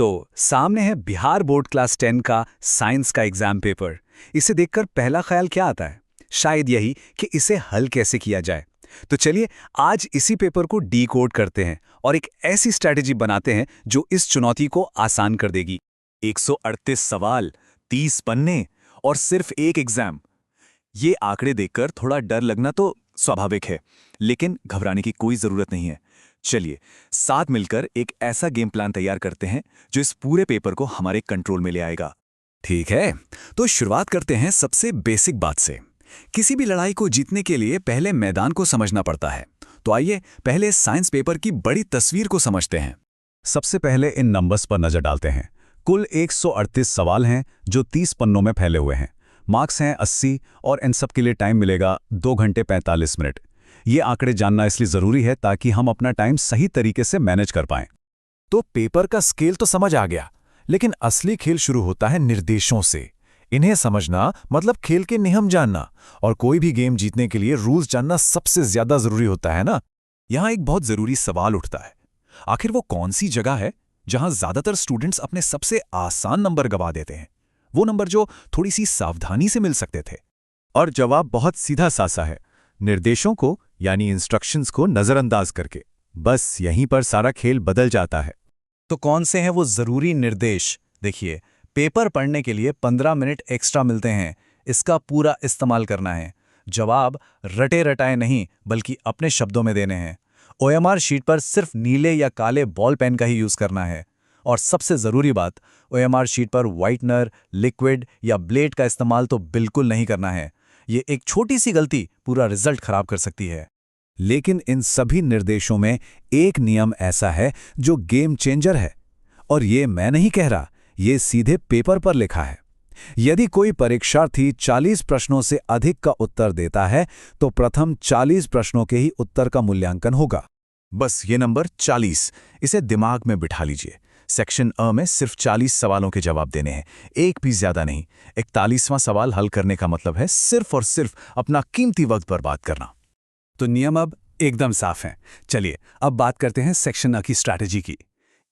तो सामने है बिहार बोर्ड क्लास 10 का साइंस का एग्जाम पेपर। इसे देखकर पहला ख्याल क्या आता है? शायद यही कि इसे हल कैसे किया जाए। तो चलिए आज इसी पेपर को डीकोड करते हैं और एक ऐसी स्ट्रैटेजी बनाते हैं जो इस चुनौती को आसान कर देगी। 138 सवाल, 30 पन्ने और सिर्फ एक एग्जाम। ये आंकड़े देखकर थोड़ा डर लगना तो स्वाभाविक है, लेकिन घबराने की कोई जरूरत नहीं है। चलिए साथ मिलकर एक ऐसा गेम प्लान तैयार करते हैं जो इस पूरे पेपर को हमारे कंट्रोल में ले आएगा। ठीक है, तो शुरुआत करते हैं सबसे बेसिक बात से। किसी भी लड़ाई को जीतने के लिए पहले मैदान को समझना पड़ता है। तो आइए पहले साइंस पेपर की बड़ी तस्वीर को समझते हैं। सबसे पहले इन नंबर्स पर नजर डालते हैं। कुल 138 सवाल हैं जो 30 पन्नों में फैले हुए हैं। मार्क्स हैं 80 और इन सब के लिए टाइम मिलेगा 2 घंटे 45 मिनट। ये आंकड़े जानना इसलिए ज़रूरी है ताकि हम अपना टाइम सही तरीके से मैनेज कर पाएं। तो पेपर का स्केल तो समझ आ गया, लेकिन असली खेल शुरू होता है निर्देशों से। इन्हें समझना मतलब खेल के नियम जानना, और कोई भी गेम जीतने के लिए रूल्स जानना सबसे ज्यादा जरूरी होता है ना। यहाँ एक बहुत जरूरी सवाल उठता है, आखिर वो कौन सी जगह है जहां ज्यादातर स्टूडेंट्स अपने सबसे आसान नंबर गवा देते हैं, वो नंबर जो थोड़ी सी सावधानी से मिल सकते थे। और जवाब बहुत सीधा साधा है, निर्देशों को यानी इंस्ट्रक्शंस को नजरअंदाज करके। बस यहीं पर सारा खेल बदल जाता है। तो कौन से हैं वो ज़रूरी निर्देश? देखिए, पेपर पढ़ने के लिए 15 मिनट एक्स्ट्रा मिलते हैं, इसका पूरा इस्तेमाल करना है। जवाब रटे रटाए नहीं बल्कि अपने शब्दों में देने हैं। ओएमआर शीट पर सिर्फ नीले या काले बॉल पेन का ही यूज़ करना है। और सबसे ज़रूरी बात, ओएमआर शीट पर व्हाइटनर, लिक्विड या ब्लेड का इस्तेमाल तो बिल्कुल नहीं करना है। ये एक छोटी सी गलती पूरा रिजल्ट खराब कर सकती है। लेकिन इन सभी निर्देशों में एक नियम ऐसा है जो गेम चेंजर है, और ये मैं नहीं कह रहा, ये सीधे पेपर पर लिखा है। यदि कोई परीक्षार्थी 40 प्रश्नों से अधिक का उत्तर देता है तो प्रथम 40 प्रश्नों के ही उत्तर का मूल्यांकन होगा। बस ये नंबर 40, इसे दिमाग में बिठा लीजिए। सेक्शन अ में सिर्फ 40 सवालों के जवाब देने हैं, एक भी ज्यादा नहीं। 41वां सवाल हल करने का मतलब है सिर्फ और सिर्फ अपना कीमती वक्त बर्बाद करना। तो नियम अब एकदम साफ हैं। चलिए अब बात करते हैं सेक्शन अ की स्ट्रैटेजी की।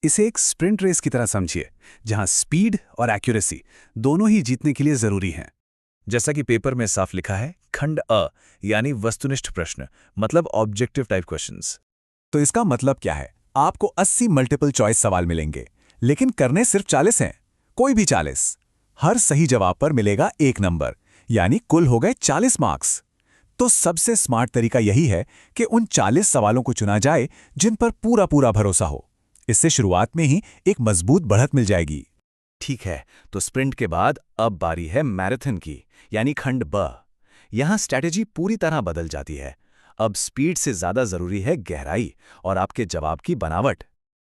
इसे एक स्प्रिंट रेस की तरह समझिए, जहां स्पीड और एक्यूरेसी दोनों ही जीतने के लिए जरूरी हैं। जैसा कि पेपर में साफ लिखा है, खंड अ यानी वस्तुनिष्ठ प्रश्न, मतलब ऑब्जेक्टिव टाइप क्वेश्चंस। तो इसका मतलब क्या है? आपको 80 मल्टीपल चॉइस सवाल मिलेंगे, लेकिन करने सिर्फ 40 हैं, कोई भी 40। हर सही जवाब पर मिलेगा 1 नंबर, यानी कुल हो गए 40 मार्क्स। तो सबसे स्मार्ट तरीका यही है कि उन 40 सवालों को चुना जाए जिन पर पूरा पूरा भरोसा हो। इससे शुरुआत में ही एक मजबूत बढ़त मिल जाएगी। ठीक है, तो स्प्रिंट के बाद अब बारी है मैराथन की, यानी खंड ब। यहाँ स्ट्रैटेजी पूरी तरह बदल जाती है। अब स्पीड से ज्यादा जरूरी है गहराई और आपके जवाब की बनावट।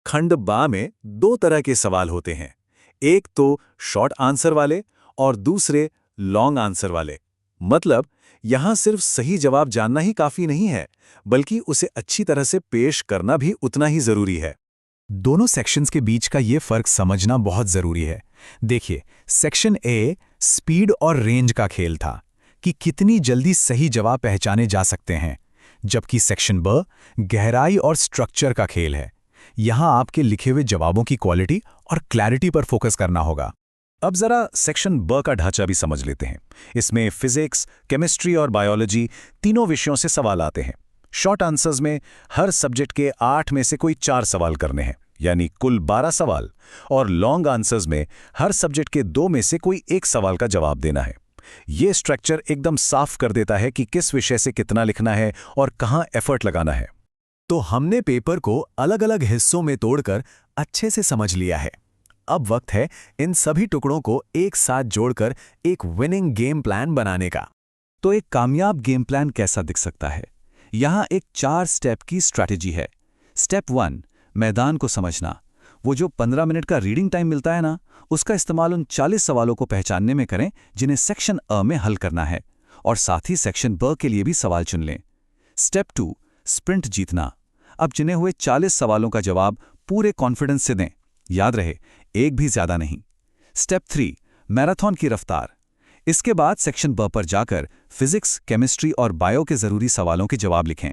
खंड बा में 2 तरह के सवाल होते हैं, एक तो शॉर्ट आंसर वाले और दूसरे लॉन्ग आंसर वाले। मतलब यहां सिर्फ सही जवाब जानना ही काफी नहीं है, बल्कि उसे अच्छी तरह से पेश करना भी उतना ही जरूरी है। दोनों सेक्शंस के बीच का ये फर्क समझना बहुत जरूरी है। देखिए, सेक्शन ए स्पीड और रेंज का खेल था कि कितनी जल्दी सही जवाब पहचाने जा सकते हैं, जबकि सेक्शन ब गहराई और स्ट्रक्चर का खेल है। यहां आपके लिखे हुए जवाबों की क्वालिटी और क्लैरिटी पर फोकस करना होगा। अब जरा सेक्शन ब का ढांचा भी समझ लेते हैं। इसमें फिजिक्स, केमिस्ट्री और बायोलॉजी तीनों विषयों से सवाल आते हैं। शॉर्ट आंसर्स में हर सब्जेक्ट के 8 में से कोई 4 सवाल करने हैं, यानी कुल 12 सवाल। और लॉन्ग आंसर्स में हर सब्जेक्ट के 2 में से कोई 1 सवाल का जवाब देना है। ये स्ट्रक्चर एकदम साफ कर देता है कि किस विषय से कितना लिखना है और कहां एफर्ट लगाना है। तो हमने पेपर को अलग अलग हिस्सों में तोड़कर अच्छे से समझ लिया है। अब वक्त है इन सभी टुकड़ों को एक साथ जोड़कर एक विनिंग गेम प्लान बनाने का। तो एक कामयाब गेम प्लान कैसा दिख सकता है? यहाँ एक 4 स्टेप की स्ट्रैटेजी है। स्टेप 1, मैदान को समझना। वो जो 15 मिनट का रीडिंग टाइम मिलता है ना, उसका इस्तेमाल उन 40 सवालों को पहचानने में करें जिन्हें सेक्शन अ में हल करना है, और साथ ही सेक्शन ब के लिए भी सवाल चुन लें। स्टेप 2, स्प्रिंट जीतना। अब चुने हुए 40 सवालों का जवाब पूरे कॉन्फिडेंस से दें, याद रहे एक भी ज्यादा नहीं। स्टेप 3, मैराथन की रफ्तार। इसके बाद सेक्शन ब पर जाकर फिजिक्स, केमिस्ट्री और बायो के जरूरी सवालों के जवाब लिखें।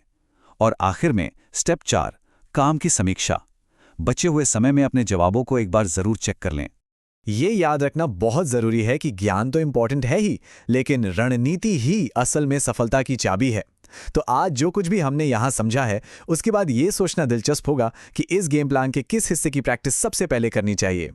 और आखिर में स्टेप 4, काम की समीक्षा। बचे हुए समय में अपने जवाबों को एक बार जरूर चेक कर लें। ये याद रखना बहुत जरूरी है कि ज्ञान तो इम्पोर्टेंट है ही, लेकिन रणनीति ही असल में सफलता की चाबी है। तो आज जो कुछ भी हमने यहाँ समझा है, उसके बाद ये सोचना दिलचस्प होगा कि इस गेम प्लान के किस हिस्से की प्रैक्टिस सबसे पहले करनी चाहिए।